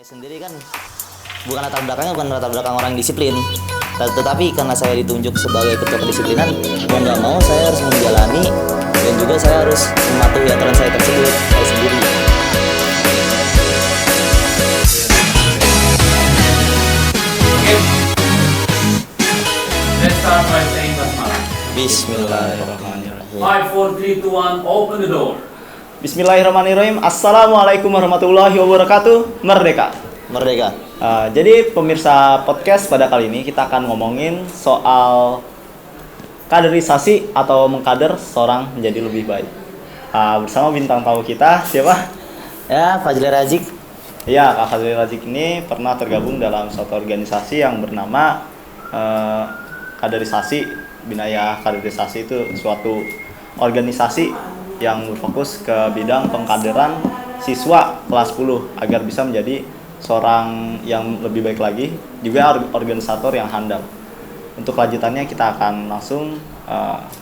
Saya sendiri kan bukan latar belakang orang disiplin, tetapi karena saya ditunjuk sebagai ketua kedisiplinan, mau nggak mau saya harus menjalani dan juga saya harus mematuhi aturan saya tersebut saya sendiri. Let's start by saying basmalah. Bismillahirrahmanirrahim. 5, 4, 3, 2, 1, open the door. Bismillahirrahmanirrahim. Assalamualaikum warahmatullahi wabarakatuh. Merdeka. Merdeka. Jadi pemirsa podcast pada kali ini kita akan ngomongin soal kaderisasi atau mengkader seorang menjadi lebih baik. Bersama bintang tamu kita siapa? Ya, Fajli Razik. Ya, Kak Fadli Razik ini pernah tergabung dalam suatu organisasi yang bernama kaderisasi. Binaya Kaderisasi itu suatu organisasi yang berfokus ke bidang pengkaderan siswa kelas 10 agar bisa menjadi seorang yang lebih baik lagi, juga organisator yang handal. Untuk lanjutannya kita akan langsung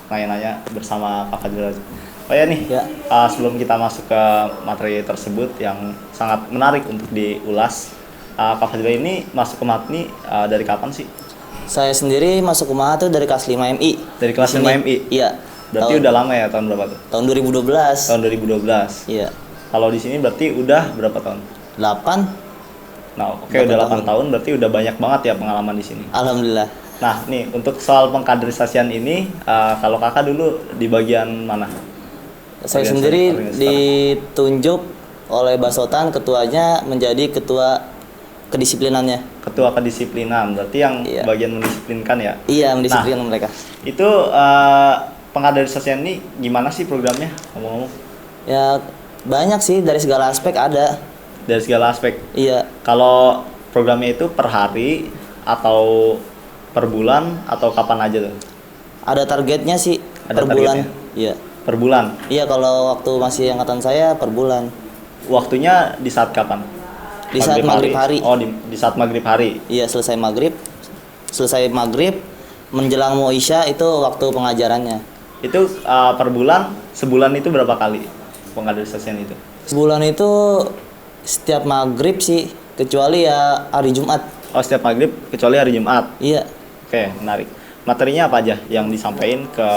nanya-nanya bersama Kak Fadli Razik. Oh ya nih, Ya. Sebelum kita masuk ke materi tersebut yang sangat menarik untuk diulas, Kak Fadli ini masuk ke MATNI dari kapan sih? Saya sendiri masuk ke MAHA tuh dari kelas 5 MI. Dari kelas Di 5 sini. MI? Iya. Berarti udah lama ya, tahun berapa tuh? Tahun 2012. Tahun 2012. Iya. Kalau di sini berarti udah berapa tahun? 8. Nah, oke, 8 udah 8 tahun. tahun berarti udah banyak banget ya pengalaman di sini. Alhamdulillah. Nah, nih untuk soal pengkaderisasian ini, kalau kakak dulu di bagian mana? Saya Organisasi- sendiri organisasi. ditunjuk oleh Basotan ketuanya menjadi ketua kedisiplinannya. Ketua kedisiplinan, berarti yang Iya. bagian mendisiplinkan ya. Iya, mendisiplinkan mereka. Itu pengkaderisasian ini gimana sih programnya? Ngomong-ngomong Ya banyak sih, dari segala aspek ada. dari segala aspek. Iya, Kalau programnya itu per hari atau per bulan atau kapan aja tuh? ada targetnya sih. Ada per bulan. targetnya? Iya. Per bulan. Iya, kalau waktu masih angkatan saya per bulan. Waktunya di saat kapan? Di saat maghrib hari. Oh, di saat maghrib hari. Iya, selesai maghrib. Selesai maghrib menjelang mau isya itu waktu pengajarannya. Itu per bulan, sebulan itu berapa kali pengkaderisasian itu? Sebulan itu setiap maghrib sih, kecuali ya hari Jumat. Oh, setiap maghrib kecuali hari Jumat. Iya, Oke, menarik. Materinya apa aja yang disampaikan ke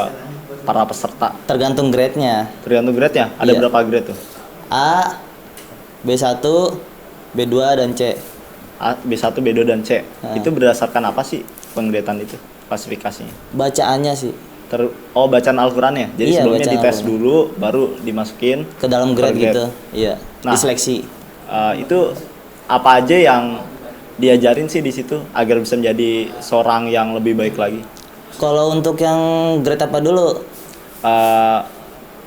para peserta? tergantung grade-nya. Tergantung grade-nya. Ada Iya. berapa grade tuh? A, B1, B2 dan C. A, B1, B2 dan C. Nah. Itu berdasarkan apa sih penggradean itu? Klasifikasinya? Bacaannya sih Bacaan Al-Qur'annya. Jadi Iya, sebelumnya bacaan dites Al-Qur'an. dulu baru dimasukin ke dalam grade per grade. gitu. Iya, Nah. diseleksi. Itu apa aja yang diajarin sih di situ agar bisa menjadi seorang yang lebih baik lagi? Kalau untuk yang grade apa dulu?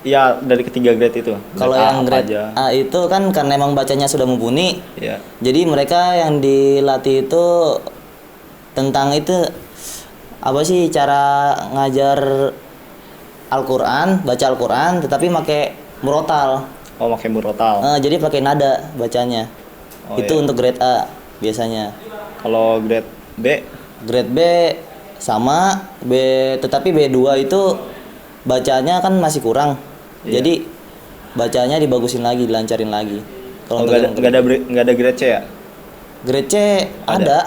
Ya dari ketiga grade itu. Kalau A yang apa grade aja? A itu kan karena emang bacanya sudah mumpuni. Ya. Jadi mereka yang dilatih itu tentang itu apa sih, cara ngajar Al-Qur'an, baca Al-Qur'an tetapi pakai murotal. Oh, pakai murotal. Jadi pakai nada bacanya. Oh, Itu iya. untuk grade A biasanya. Kalau grade B, Grade B sama B, tetapi B2 itu bacanya kan masih kurang. Iya. Jadi bacanya dibagusin lagi, dilancarin lagi. Kalau untuk yang nggak ada grade C ya? grade C Ada. ada.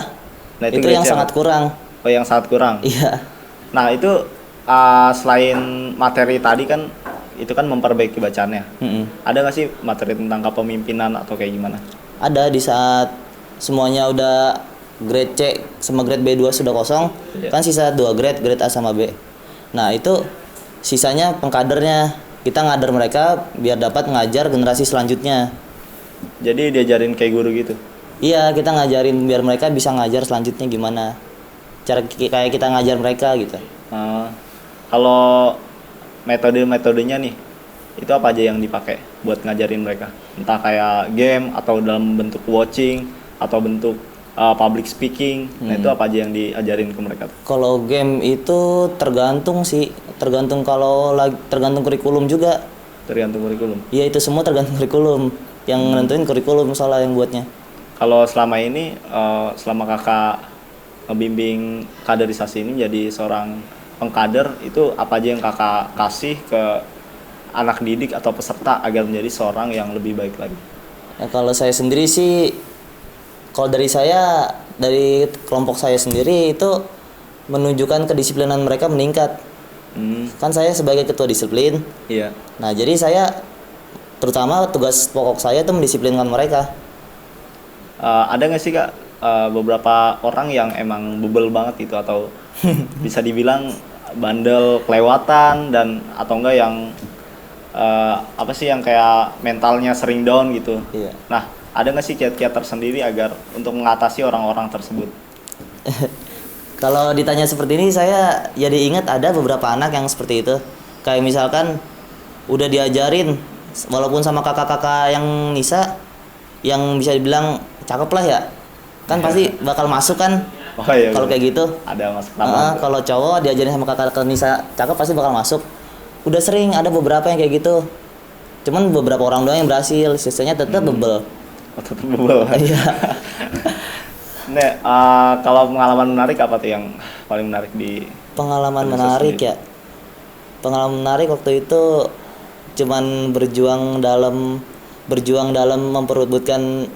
Nah, itu grade yang C sangat apa? kurang. Oh, yang sangat kurang. Iya. Nah, itu selain materi tadi kan itu kan memperbaiki bacaannya. Mm-mm. Ada nggak sih materi tentang kepemimpinan atau kayak gimana? Ada di saat semuanya udah grade C sama grade B2 sudah kosong, Iya. kan sisa 2 grade, grade A sama B. Nah, itu sisanya pengkadernya. Kita ngader mereka biar dapat ngajar generasi selanjutnya. Jadi diajarin kayak guru gitu. Iya, kita ngajarin biar mereka bisa ngajar selanjutnya gimana. Cara kayak kita ngajar mereka gitu. Kalau metode-metodenya nih, itu apa aja yang dipakai buat ngajarin mereka? Entah kayak game atau dalam bentuk watching atau bentuk public speaking. Nah, itu apa aja yang diajarin ke mereka? Kalau game itu tergantung sih, tergantung tergantung kurikulum juga. Tergantung kurikulum. Iya, itu semua tergantung kurikulum. Yang nentuin kurikulum soalnya yang buatnya. Kalau selama ini, selama kakak ngebimbing kaderisasi ini jadi seorang pengkader, itu apa aja yang kakak kasih ke anak didik atau peserta agar menjadi seorang yang lebih baik lagi? Ya, kalau saya sendiri sih Kalau dari kelompok saya sendiri itu menunjukkan kedisiplinan mereka meningkat. Kan saya sebagai ketua disiplin. Iya. Nah, jadi saya terutama tugas pokok saya itu mendisiplinkan mereka. Ada nggak sih Kak beberapa orang yang emang bebel banget gitu atau bisa dibilang bandel kelewatan dan atau enggak yang apa sih yang kayak mentalnya sering down gitu. Iya. Nah, ada nggak sih kiat-kiat tersendiri agar untuk mengatasi orang-orang tersebut? Kalau ditanya seperti ini saya jadi ingat ada beberapa anak yang seperti itu. Kayak misalkan udah diajarin walaupun sama kakak-kakak yang Nisa yang bisa dibilang cakep lah ya. Kan pasti bakal masuk kan. Oh iya. Kalau kayak gitu. Ada masuk nama. Kalau cowok diajarin sama kakak-kakak Nisa cakep pasti bakal masuk. Udah sering ada beberapa yang kayak gitu. Cuman beberapa orang doang yang berhasil, sisanya tetap bebel. Oh, tetap bebel. Iya. Nek, kalau pengalaman menarik apa tuh yang paling menarik di Pengalaman Organisasi menarik sendiri. ya. Pengalaman menarik waktu itu cuman berjuang dalam memperebutkan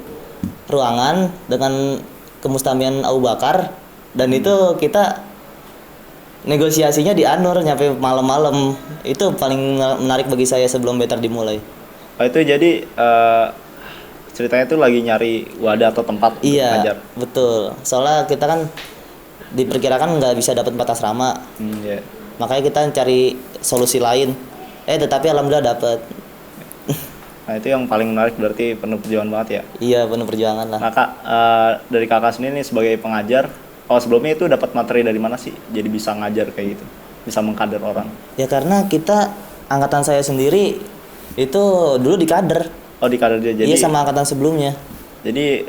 ruangan dengan kemustamian Abu Bakar dan itu kita negosiasinya di Anur nyampe malam-malam. Itu paling menarik bagi saya sebelum betar dimulai. Oh, itu jadi ceritanya tuh lagi nyari wadah atau tempat untuk Iya, ngajar. betul. Soalnya kita kan diperkirakan nggak bisa dapat 4 asrama. Iya. Makanya kita cari solusi lain. Tetapi alhamdulillah dapat. Nah, itu yang paling menarik berarti penuh perjuangan banget ya. Iya, penuh perjuangan lah. Nah, Kak, dari Kakak sendiri nih sebagai pengajar, kalau sebelumnya itu dapat materi dari mana sih? Jadi bisa ngajar kayak gitu, bisa mengkader orang. Ya karena kita angkatan saya sendiri itu dulu di kader. Oh, di kader dia jadi. Iya, sama angkatan sebelumnya. Jadi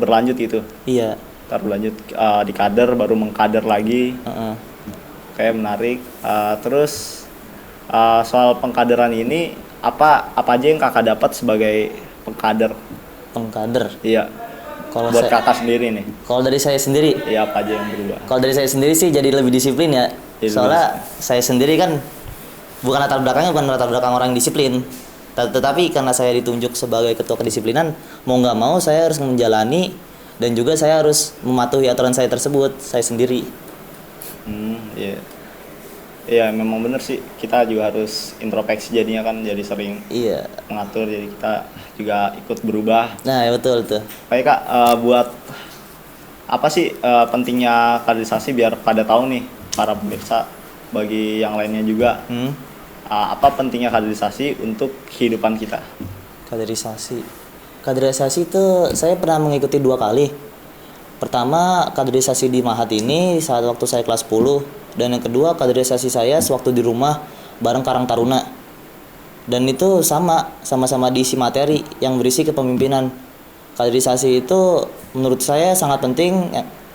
berlanjut gitu. Iya. Ntar berlanjut di kader baru mengkader lagi. Heeh. Kayak menarik. Terus soal pengkaderan ini apa aja yang Kakak dapat sebagai pengkader? Pengkader. Iya. Kalau Buat saya, Kakak sendiri nih. kalau dari saya sendiri, Iya, apa aja yang berubah? kalau dari saya sendiri sih jadi lebih disiplin ya. Jadi Soalnya saya sendiri kan bukan latar belakang orang yang disiplin. Tetapi karena saya ditunjuk sebagai ketua kedisiplinan, mau nggak mau saya harus menjalani dan juga saya harus mematuhi aturan saya tersebut, saya sendiri. Iya. Iya, memang bener sih. Kita juga harus introspeksi jadinya kan jadi sering Iya. mengatur, jadi kita juga ikut berubah. Nah, ya betul tuh. Baik Kak, buat apa sih pentingnya kaderisasi biar pada tahu nih para pemirsa bagi yang lainnya juga apa pentingnya kaderisasi untuk kehidupan kita? Kaderisasi itu saya pernah mengikuti 2 kali. Pertama, kaderisasi di Mahat ini saat waktu saya kelas 10 dan yang kedua kaderisasi saya sewaktu di rumah bareng Karang Taruna. Dan itu sama-sama diisi materi yang berisi kepemimpinan. Kaderisasi itu menurut saya sangat penting.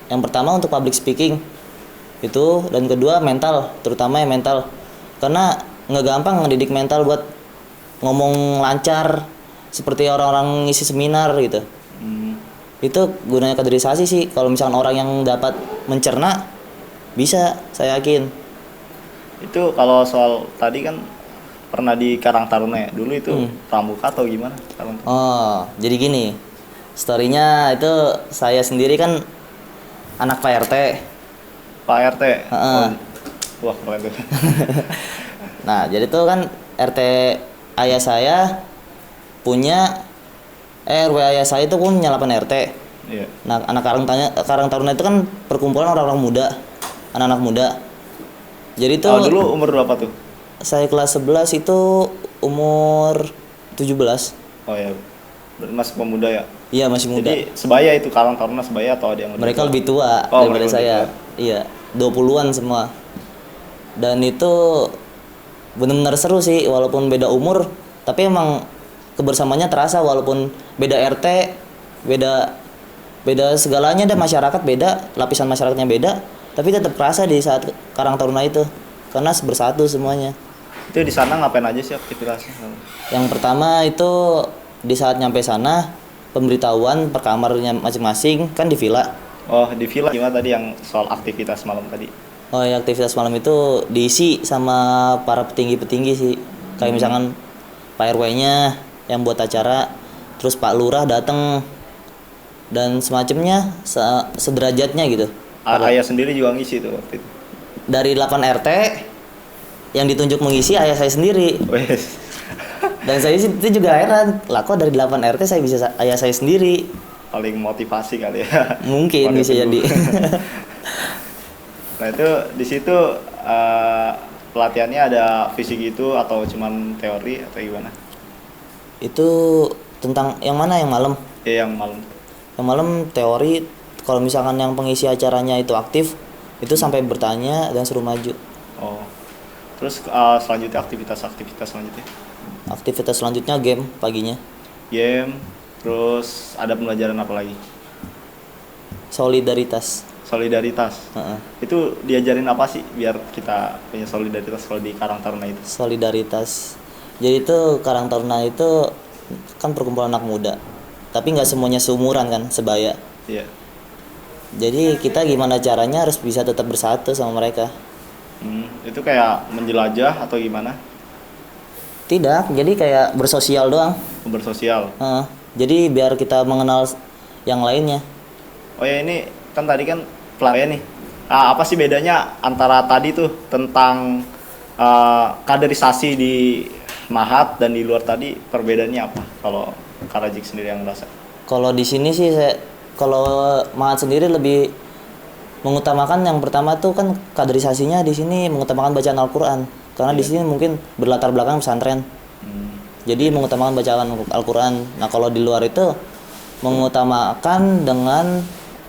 Yang pertama untuk public speaking. Itu dan kedua mental, terutama yang mental. Karena nggak gampang ngedidik mental buat ngomong lancar seperti orang-orang ngisi seminar gitu. Itu gunanya kaderisasi sih. Kalau misalkan orang yang dapat mencerna bisa, saya yakin. Itu kalau soal tadi kan pernah di Karang Taruna ya. Dulu itu pramuka atau gimana? Oh, jadi gini. Story-nya itu saya sendiri kan anak Pak RT. Pak RT. Heeh. Wah, keren tuh. Nah, jadi tuh kan RT ayah saya punya RW ayah saya itu punya 8 RT. Iya. Nah, anak Karang Taruna itu kan perkumpulan orang-orang muda, anak-anak muda. Jadi tuh Dulu umur berapa tuh? saya kelas 11 itu umur 17. Oh ya, berarti masih pemuda ya. Iya, masih muda. Jadi sebaya itu Karang Taruna sebaya atau ada yang Mereka lebih tua Oh, daripada mereka lebih saya. tua. Iya, 20-an semua. Dan itu benar-benar seru sih walaupun beda umur, tapi emang kebersamaannya terasa walaupun beda RT, beda segalanya, ada masyarakat beda, lapisan masyarakatnya beda, tapi tetap terasa di saat Karang Taruna itu karena bersatu semuanya. Itu di sana ngapain aja sih aktivitasnya? Yang pertama itu di saat nyampe sana pemberitahuan per kamarnya masing-masing kan di villa. Oh, di villa gimana tadi yang soal aktivitas malam tadi? Oh ya, aktivitas malam itu diisi sama para petinggi-petinggi sih. Kayak misalkan Pak RW-nya yang buat acara, terus Pak Lurah datang. dan semacamnya sederajatnya gitu. Ayah sendiri juga ngisi tuh waktu itu. Dari 8 RT yang ditunjuk mengisi ayah saya sendiri. Wes. Dan saya itu juga heran, lah kok dari 8 RT saya bisa ayah saya sendiri. Paling motivasi kali ya. Mungkin Pada bisa dulu. jadi. Nah itu di situ pelatihannya ada fisik itu atau cuman teori atau gimana? Itu tentang yang mana yang malam? Ya yang malam. Yang malam teori, kalau misalkan yang pengisi acaranya itu aktif, itu sampai bertanya dan suruh maju. Oh. Terus selanjutnya aktivitas selanjutnya? Aktivitas selanjutnya game paginya. Game, terus ada pembelajaran apa lagi? Solidaritas. Solidaritas. Heeh. Itu diajarin apa sih biar kita punya solidaritas kalau di Karang Taruna itu? Solidaritas. Jadi itu Karang Taruna itu kan perkumpulan anak muda. Tapi nggak semuanya seumuran kan, sebaya. Iya. Jadi kita gimana caranya harus bisa tetap bersatu sama mereka. Itu kayak menjelajah atau gimana? Tidak, jadi kayak bersosial doang. Bersosial. Heeh. Jadi biar kita mengenal yang lainnya. Oh ya ini kan tadi kan pelatihan nih. Apa sih bedanya antara tadi tuh tentang kaderisasi di Mahat dan di luar tadi, perbedaannya apa kalau Karajik sendiri yang merasa? Kalau di sini sih kalau Mahat sendiri lebih mengutamakan yang pertama tuh kan kaderisasinya di sini mengutamakan bacaan Al-Qur'an. Karena di sini mungkin berlatar belakang pesantren. Jadi mengutamakan bacaan Al-Qur'an. Nah, kalau di luar itu mengutamakan dengan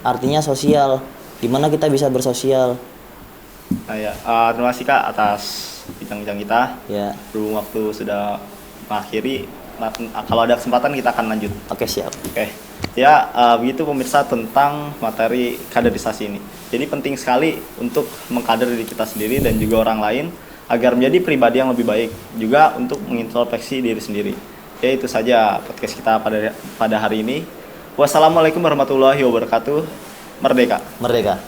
artinya sosial. Gimana kita bisa bersosial? Nah ya, terima kasih Kak atas bincang-bincang kita. Ya. Berhubung waktu sudah mengakhiri, kalau ada kesempatan kita akan lanjut. Oke, siap. Oke, ya begitu pemirsa tentang materi kaderisasi ini. Jadi penting sekali untuk mengkader diri kita sendiri dan juga orang lain agar menjadi pribadi yang lebih baik, juga untuk mengintrospeksi diri sendiri. Ya itu saja podcast kita pada hari ini. Wassalamualaikum warahmatullahi wabarakatuh. Merdeka. Merdeka.